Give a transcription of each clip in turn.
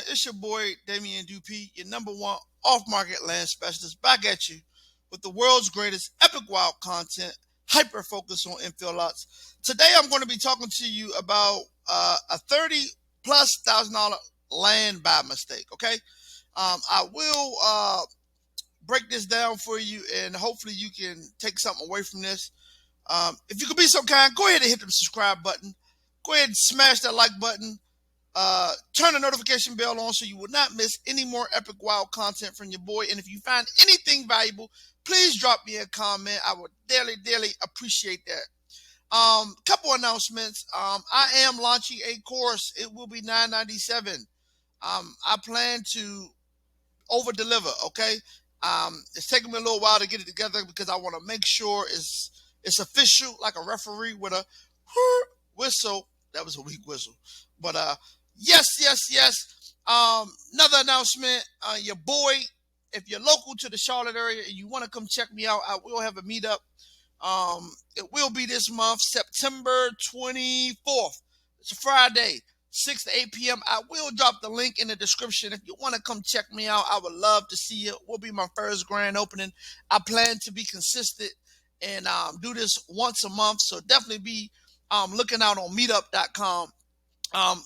it's your boy, Damien Dupee, your number one off-market land specialist, back at you with the world's greatest epic wild content, hyper-focused on infill lots. Today, I'm going to be talking to you about a $30,000+ land buy mistake, okay? I will break this down for you, and hopefully you can take something away from this. If you could be so kind, go ahead and hit the subscribe button. Go ahead and smash that like button. Turn the notification bell on so you will not miss any more epic wild content from your boy. And if you find anything valuable, please drop me a comment. I would dearly appreciate that. Couple announcements. I am launching a course. It will be $9.97. I plan to over deliver. Okay. It's taking me a little while to get it together because I want to make sure it's official, like a referee with a whistle. That was a weak whistle, but yes. Another announcement. Your boy, if you're local to the Charlotte area and you want to come check me out, I will have a meetup. It will be this month, September 24th. It's a Friday, 6 to 8 p.m. I will drop the link in the description. If you want to come check me out, I would love to see you. It will be my first grand opening. I plan to be consistent and do this once a month, so definitely be looking out on meetup.com.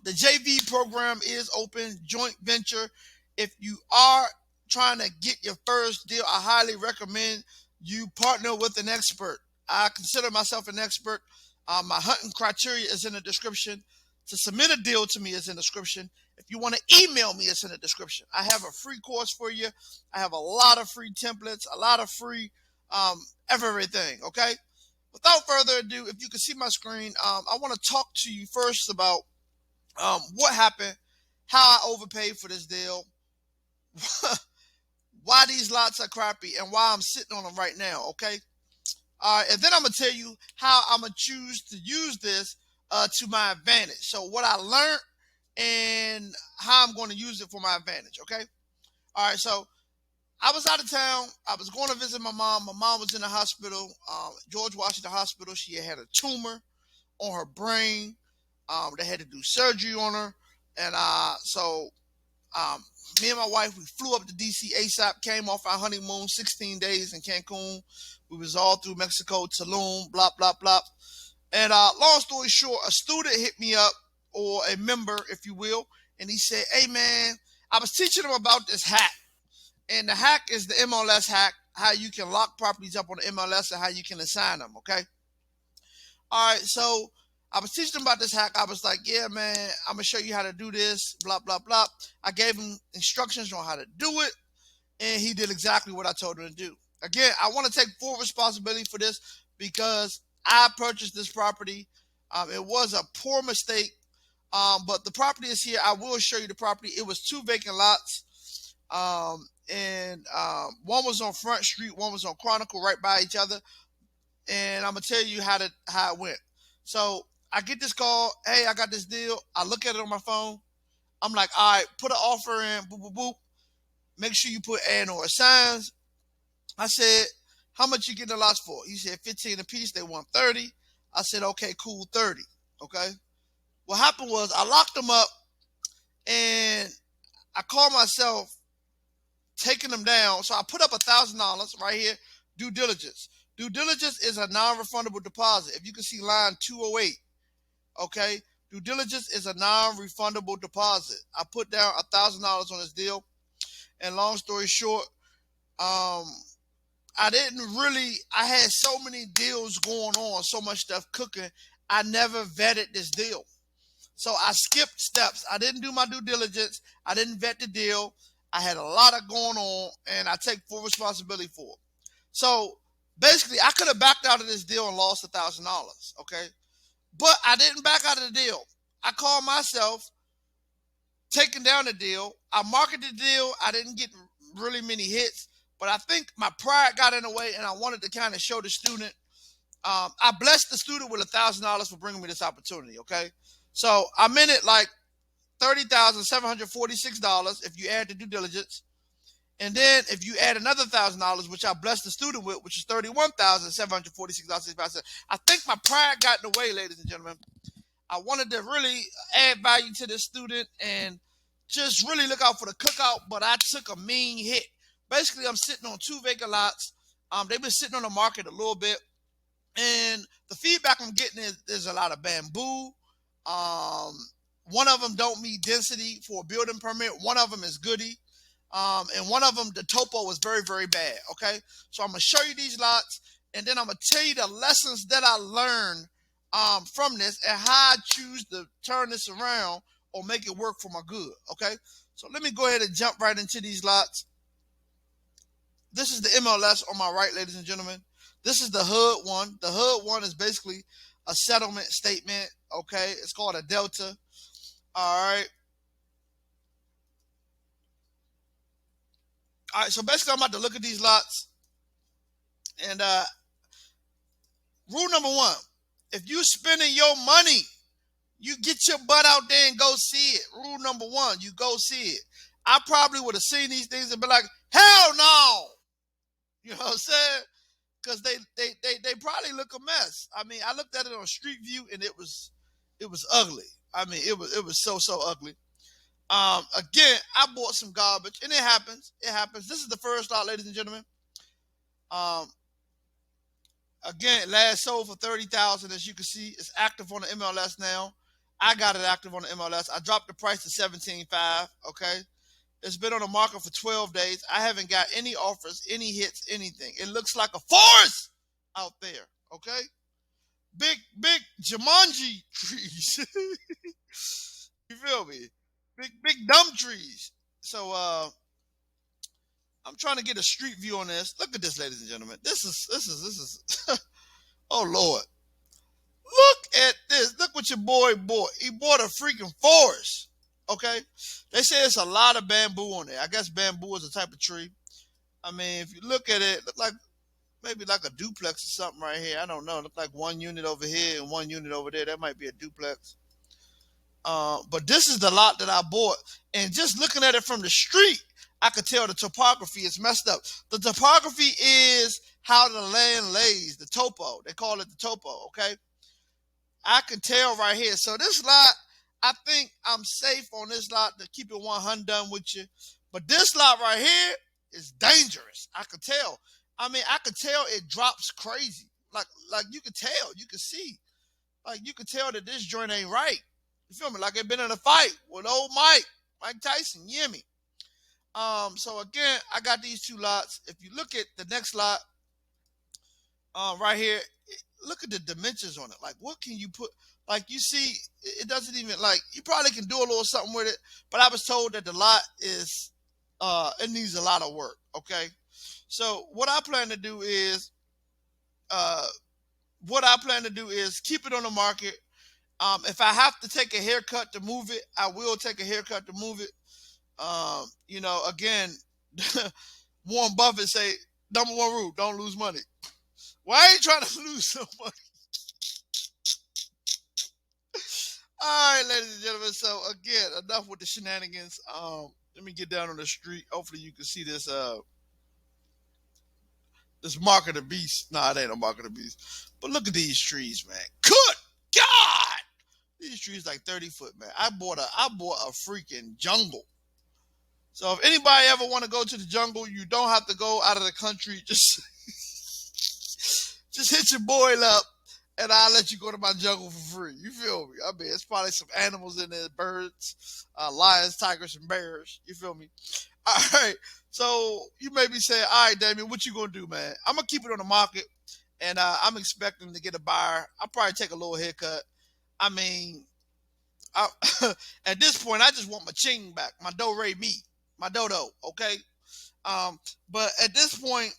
The JV program is open, joint venture. If you are trying to get your first deal, I highly recommend you partner with an expert. I consider myself an expert. My hunting criteria is in the description. To submit a deal to me is in the description. If you want to email me, it's in the description. I have a free course for you. I have a lot of free templates, a lot of free everything, okay? Without further ado, if you can see my screen, I want to talk to you first about what happened, how I overpaid for this deal, why these lots are crappy, and why I'm sitting on them right now, okay? All right, and then I'm going to tell you how I'm going to choose to use this to my advantage. So what I learned and how I'm going to use it for my advantage, okay? All right, so I was out of town. I was going to visit my mom. My mom was in the hospital, George Washington Hospital. She had a tumor on her brain. They had to do surgery on her. And so me and my wife, we flew up to D.C. ASAP, came off our honeymoon, 16 days in Cancun. We was all through Mexico, Tulum, blah, blah, blah. And long story short, a student hit me up, or a member, if you will, and he said, hey, man, I was teaching him about this hack. And the hack is the MLS hack, how you can lock properties up on the MLS and how you can assign them, okay? All right, so I was teaching him about this hack. I was like, yeah, man, I'm going to show you how to do this, blah, blah, blah. I gave him instructions on how to do it, and he did exactly what I told him to do. Again, I want to take full responsibility for this because I purchased this property. It was a poor mistake, but the property is here. I will show you the property. It was 2 vacant lots. And one was on Front Street, one was on Chronicle, right by each other. And I'm gonna tell you how it went. So I get this call, hey, I got this deal. I look at it on my phone. I'm like, all right, put an offer in, boop, boop, boop. Make sure you put and or signs. I said, how much you getting the lots for? He said 15 a piece, they want 30. I said, okay, cool, 30. Okay. What happened was I locked them up and I called myself taking them down. So I put up $1,000 right here, due diligence. Due diligence is a non-refundable deposit. If you can see line 208, okay? Due diligence is a non-refundable deposit. I put down $1,000 on this deal. And long story short, I had so many deals going on, so much stuff cooking. I never vetted this deal. So I skipped steps. I didn't do my due diligence. I didn't vet the deal. I had a lot of going on, and I take full responsibility for it. So basically, I could have backed out of this deal and lost $1,000, okay? But I didn't back out of the deal. I called myself taking down the deal. I marketed the deal. I didn't get really many hits, but I think my pride got in the way, and I wanted to kind of show the student. I blessed the student with $1,000 for bringing me this opportunity, okay? So I'm in it like $30,746 if you add the due diligence. And then if you add another $1,000, which I blessed the student with, which is $31,746. I think my pride got in the way, ladies and gentlemen. I wanted to really add value to this student and just really look out for the cookout. But I took a mean hit. Basically, I'm sitting on 2 vacant lots. They've been sitting on the market a little bit, and the feedback I'm getting is there's a lot of bamboo. Um, One of them don't meet density for a building permit. One of them is goody. And one of them, the topo was very, very bad. Okay. So I'm going to show you these lots, and then I'm going to tell you the lessons that I learned from this and how I choose to turn this around or make it work for my good. Okay. So let me go ahead and jump right into these lots. This is the MLS on my right, ladies and gentlemen. This is the HUD one. The HUD one is basically a settlement statement. Okay. It's called a Delta. All right. All right. So basically, I'm about to look at these lots. And rule number one, if you spending your money, you get your butt out there and go see it. Rule number one, you go see it. I probably would have seen these things and been like, hell no. You know what I'm saying? Because they probably look a mess. I mean, I looked at it on Street View and it was ugly. I mean, it was so ugly. Again, I bought some garbage, and it happens. It happens. This is the first lot, ladies and gentlemen. Um, Again, last sold for 30,000. As you can see, it's active on the MLS now. I got it active on the MLS. I dropped the price to 17.5. Okay, it's been on the market for 12 days. I haven't got any offers, any hits, anything. It looks like a forest out there. Okay, big Jumanji trees. You feel me? Big dumb trees. So I'm trying to get a street view on this. Look at this, ladies and gentlemen. This is oh Lord. Look at this. Look what your boy bought. He bought a freaking forest. Okay? They say there's a lot of bamboo on there. I guess bamboo is a type of tree. I mean, if you look at it, look like maybe like a duplex or something right here. I don't know. Look like one unit over here and one unit over there. That might be a duplex. But this is the lot that I bought. And just looking at it from the street, I could tell the topography is messed up. The topography is how the land lays, the topo. They call it the topo, okay? I can tell right here. So this lot, I think I'm safe on this lot to keep it 100 done with you. But this lot right here is dangerous. I could tell. I mean, I could tell it drops crazy. Like you could tell. You could see. Like you could tell that this joint ain't right. You feel me? Like it been in a fight with old Mike Tyson. You hear me? So again, I got these two lots. If you look at the next lot, right here, look at the dimensions on it. Like, what can you put? Like, you see, it doesn't even like. You probably can do a little something with it, but I was told that the lot is, it needs a lot of work. Okay, so what I plan to do is, keep it on the market. If I have to take a haircut to move it, I will take a haircut to move it. You know, again, Warren Buffett say, number one rule, don't lose money. Well, I ain't trying to lose no money. All right, ladies and gentlemen. So again, enough with the shenanigans. Let me get down on the street. Hopefully you can see this this mark of the beast. Nah, it ain't a mark of the beast. But look at these trees, man. Good God! These trees like 30 foot, man. I bought a freaking jungle. So if anybody ever want to go to the jungle, you don't have to go out of the country. Just hit your boy up, and I'll let you go to my jungle for free. You feel me? I mean, it's probably some animals in there, birds, lions, tigers, and bears. You feel me? All right. So you may be saying, all right, Damien, what you going to do, man? I'm going to keep it on the market, and I'm expecting to get a buyer. I'll probably take a little haircut. I mean, at this point, I just want my ching back, my do-re mi, my dodo, okay? But at this point,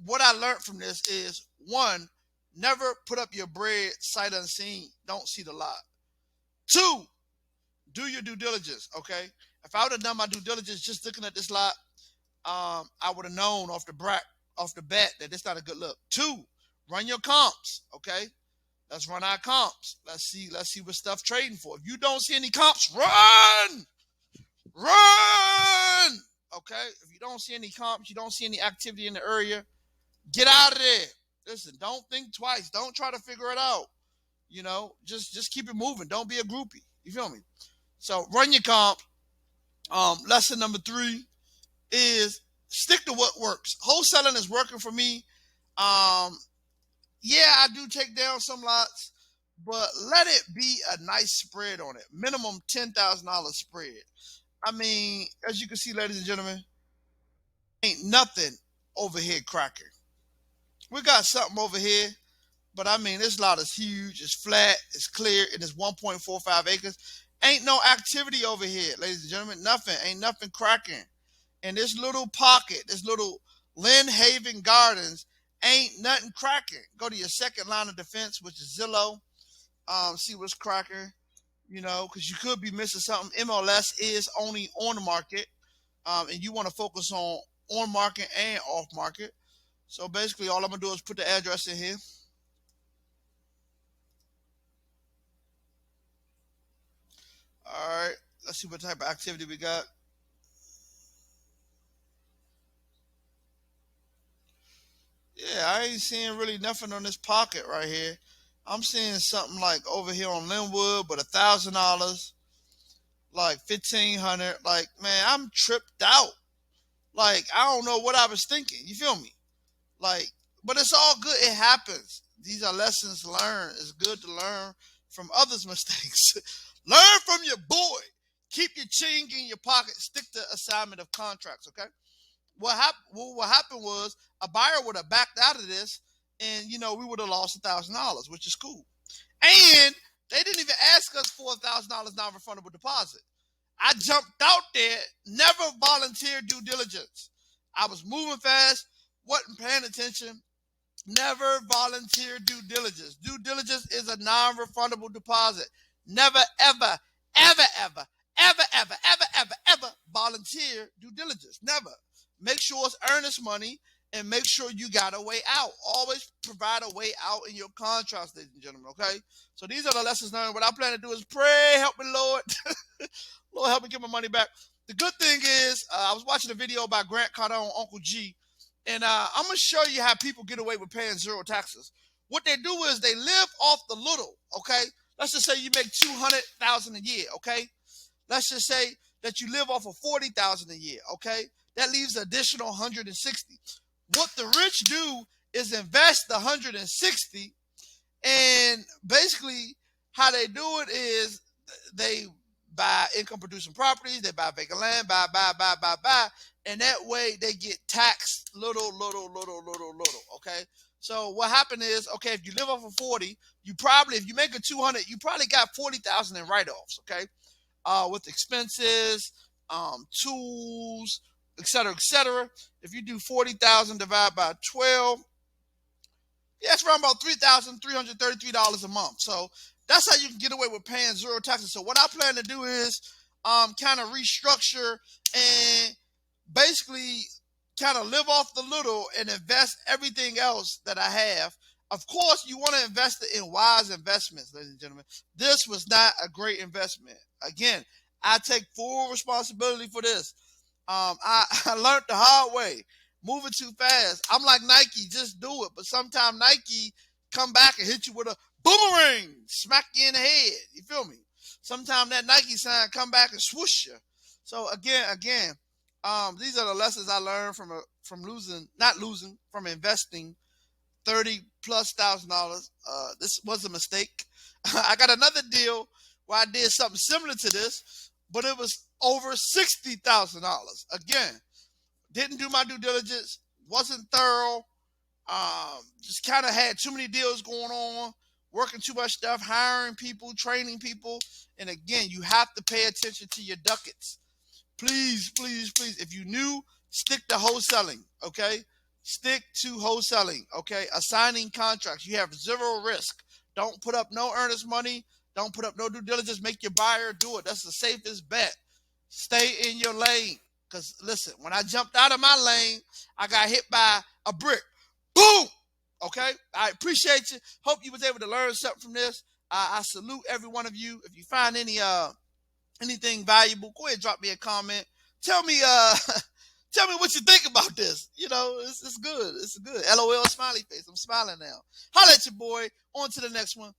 what I learned from this is, one, never put up your bread sight unseen. Don't see the lot. Two, do your due diligence, okay? If I would have done my due diligence just looking at this lot, I would have known off the bat that it's not a good look. Two, run your comps, okay? Let's run our comps. Let's see what stuff trading for. If you don't see any comps, run! Okay? If you don't see any comps, you don't see any activity in the area, get out of there. Listen, don't think twice. Don't try to figure it out. You know, just keep it moving. Don't be a groupie. You feel me? So run your comp. Lesson number 3 is stick to what works. Wholesaling is working for me. Um, yeah, I do take down some lots, but let it be a nice spread on it. Minimum $10,000 spread. I mean, as you can see, ladies and gentlemen, ain't nothing overhead cracking. We got something over here, but I mean, this lot is huge. It's flat, it's clear, and it's 1.45 acres. Ain't no activity over here, ladies and gentlemen. Nothing. Ain't nothing cracking. And this little pocket, this little Lynn Haven Gardens, ain't nothing cracking. Go to your second line of defense, which is Zillow. See what's cracking, because you could be missing something. MLS is only on the market, and you want to focus on market and off market. So basically, all I'm gonna do is put the address in here. All right, let's see what type of activity we got. Yeah, I ain't seeing really nothing on this pocket right here. I'm seeing something like over here on Linwood, but $1,000, like 1,500. Like, man, I'm tripped out. Like, I don't know what I was thinking. You feel me? Like, but it's all good. It happens. These are lessons learned. It's good to learn from others' mistakes. Learn from your boy. Keep your change in your pocket. Stick to assignment of contracts. Okay. What happened was a buyer would have backed out of this, and we would have lost $1,000, which is cool. And they didn't even ask us for $1,000 non-refundable deposit. I jumped out there, never volunteered due diligence. I was moving fast, wasn't paying attention, never volunteered due diligence. Due diligence is a non-refundable deposit. Never, ever, ever, ever, ever, ever, ever, ever, ever volunteer due diligence. Never. Make sure it's earnest money, and make sure you got a way out. Always provide a way out in your contracts, ladies and gentlemen, okay? So these are the lessons learned. What I plan to do is pray, help me, Lord. Lord, help me get my money back. The good thing is, I was watching a video by Grant Cardone, Uncle G, and I'm going to show you how people get away with paying zero taxes. What they do is they live off the little, okay? Let's just say you make $200,000 a year, okay? Let's just say that you live off of $40,000 a year, okay? That leaves an additional 160. What the rich do is invest the 160, and basically how they do it is they buy income producing properties, they buy vacant land, buy, and that way they get taxed little, okay? So what happened is, okay, if you live off of 40, you probably, if you make a 200, you probably got 40,000 in write-offs, okay? With expenses, tools, et cetera, et cetera. If you do 40,000 divided by 12, yeah, it's around about $3,333 a month. So that's how you can get away with paying zero taxes. So what I plan to do is kind of restructure and basically kind of live off the little and invest everything else that I have. Of course, you want to invest it in wise investments, ladies and gentlemen. This was not a great investment. Again, I take full responsibility for this. I learned the hard way. Moving too fast. I'm like Nike, just do it. But sometimes Nike come back and hit you with a boomerang, smack you in the head. You feel me? Sometimes that Nike sign come back and swoosh you. So again, these are the lessons I learned from investing 30 plus $1,000. This was a mistake. I got another deal where I did something similar to this, but it was over $60,000. Again, didn't do my due diligence, wasn't thorough, just kind of had too many deals going on, working too much stuff, hiring people, training people. And again, you have to pay attention to your ducats. Please, please, please, if you new, stick to wholesaling, okay? Stick to wholesaling, okay? Assigning contracts. You have zero risk. Don't put up no earnest money. Don't put up no due diligence. Make your buyer do it. That's the safest bet. Stay in your lane. Because, listen, when I jumped out of my lane, I got hit by a brick. Boom! Okay? I appreciate you. Hope you was able to learn something from this. I salute every one of you. If you find anything valuable, go ahead and drop me a comment. Tell me tell me what you think about this. It's good. It's good. LOL smiley face. I'm smiling now. Holla at your boy. On to the next one.